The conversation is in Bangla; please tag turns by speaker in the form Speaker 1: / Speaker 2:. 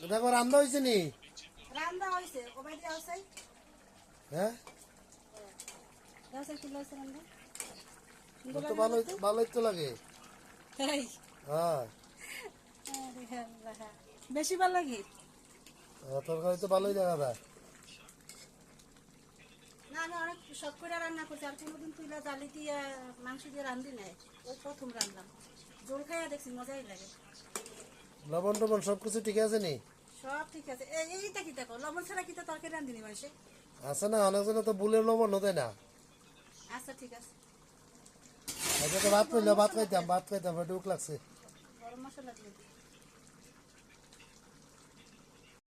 Speaker 1: দেখো রান্না হয়েছে নি?
Speaker 2: রান্না হয়েছে ওবাই দিয়ে আছে।
Speaker 1: হ্যাঁ
Speaker 2: দাসে কি লইছে রান্না?
Speaker 1: তো ভালোই তো লাগে।
Speaker 2: তাই
Speaker 1: হ্যাঁ
Speaker 2: আরে আল্লাহ বেশি ভালো লাগে।
Speaker 1: তরকারি তো ভালোই দেখা যায়।
Speaker 2: না আমি অনেক শখ করে রান্না করছি, আর কোনোদিন তুইলা জালি দিয়ে মাংস দিয়ে রান্ধি নাই, ওই প্রথম রান্নাম। জোর খাইয়া দেখছি মজাই লাগে।
Speaker 1: লবণ টবণ সবকিছু ঠিক আছে নি?
Speaker 2: সব ঠিক আছে। এইটা কি দেখো, লবণ ছাড়া কি তো তরকারি রান্ধিনি মাসে।
Speaker 1: আছে না অনেকজনে তো বুলের লবণ হতে না।
Speaker 2: আচ্ছা ঠিক আছে।
Speaker 1: আজকে তো ভাত খাইলাম, ভাত খাইতাম, একটু লাগছে।
Speaker 2: গরম মশলা দিয়ে দিই।